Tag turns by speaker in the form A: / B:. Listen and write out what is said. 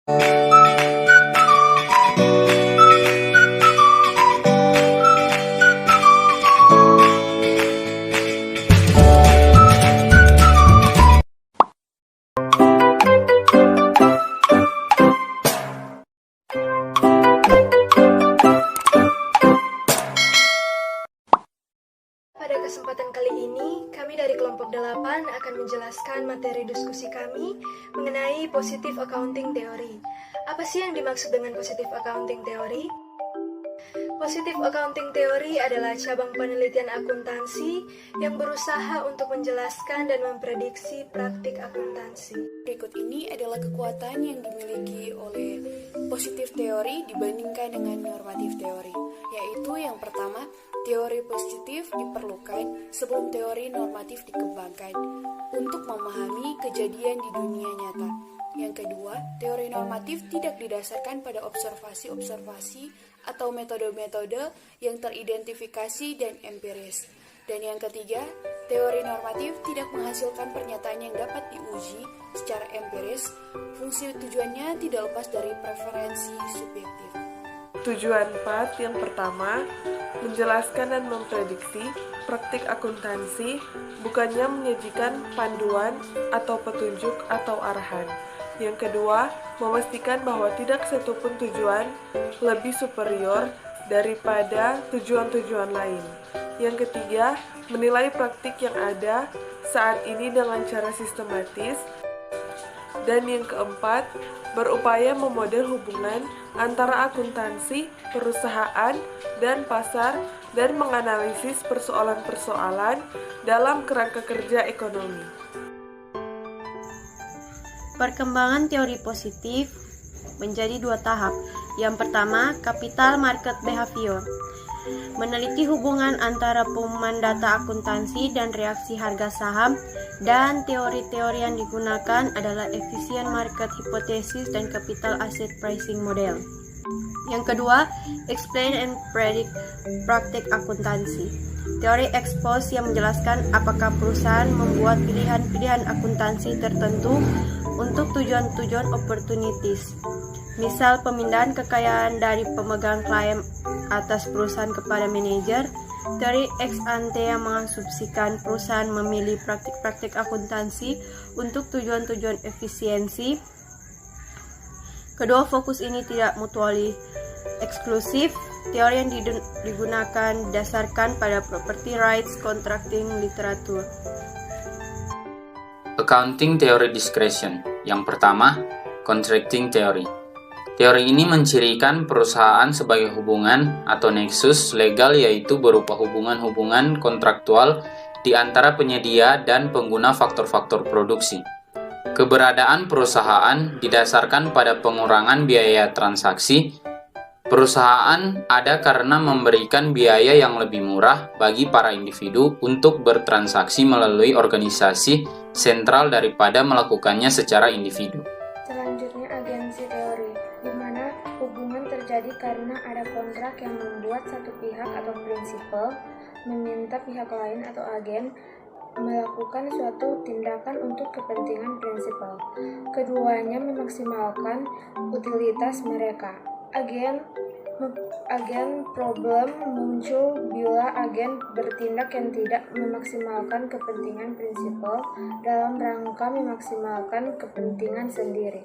A: Pada kesempatan kali ini, kami dari kelompok 8 akan menjelaskan materi diskusi kami mengenai positive accounting theory. Apa sih yang dimaksud dengan positive accounting theory? Positive accounting theory adalah cabang penelitian akuntansi yang berusaha untuk menjelaskan dan memprediksi praktik akuntansi.
B: Berikut ini adalah kekuatan yang dimiliki oleh positive theory dibandingkan dengan normative theory, yaitu yang pertama, teori positif diperlukan sebelum teori normatif dikembangkan untuk memahami kejadian di dunia nyata. Yang kedua, teori normatif tidak didasarkan pada observasi-observasi atau metode-metode yang teridentifikasi dan empiris. Dan yang ketiga, teori normatif tidak menghasilkan pernyataan yang dapat diuji secara empiris. Fungsi tujuannya tidak lepas dari preferensi subjektif.
C: Tujuan 4 yang pertama, menjelaskan dan memprediksi praktik akuntansi, bukannya menyajikan panduan atau petunjuk atau arahan. Yang kedua, memastikan bahwa tidak satupun tujuan lebih superior daripada tujuan-tujuan lain. Yang ketiga, menilai praktik yang ada saat ini dengan cara sistematis. Dan yang keempat, berupaya memodel hubungan antara akuntansi, perusahaan, dan pasar, dan menganalisis persoalan-persoalan dalam kerangka kerja ekonomi.
D: Perkembangan teori positif menjadi 2 tahap. Yang pertama, capital market behavior. Meneliti hubungan antara pengumuman data akuntansi dan reaksi harga saham, dan teori-teori yang digunakan adalah efficient market hypothesis dan capital asset pricing model. Yang kedua, explain and predict praktik akuntansi. Teori ex post yang menjelaskan apakah perusahaan membuat pilihan-pilihan akuntansi tertentu untuk tujuan-tujuan opportunities. Misal pemindahan kekayaan dari pemegang klaim atas perusahaan kepada manajer. Teori ex ante yang mengasumsikan perusahaan memilih praktik-praktik akuntansi untuk tujuan-tujuan efisiensi. Kedua fokus ini tidak mutually eksklusif. Teori yang digunakan didasarkan pada property rights contracting literatur.
E: Accounting Theory Discretion. Yang pertama, Contracting Theory. Teori ini mencirikan perusahaan sebagai hubungan atau nexus legal, yaitu berupa hubungan-hubungan kontraktual di antara penyedia dan pengguna faktor-faktor produksi. Keberadaan perusahaan didasarkan pada pengurangan biaya transaksi. Perusahaan ada karena memberikan biaya yang lebih murah bagi para individu untuk bertransaksi melalui organisasi sentral daripada melakukannya secara individu.
F: Selanjutnya, agensi teori, di mana hubungan terjadi karena ada kontrak yang membuat satu pihak atau prinsipal meminta pihak lain atau agen melakukan suatu tindakan untuk kepentingan prinsipal. Keduanya memaksimalkan utilitas mereka. Agen problem muncul bila agen bertindak yang tidak memaksimalkan kepentingan prinsipal dalam rangka memaksimalkan kepentingan sendiri.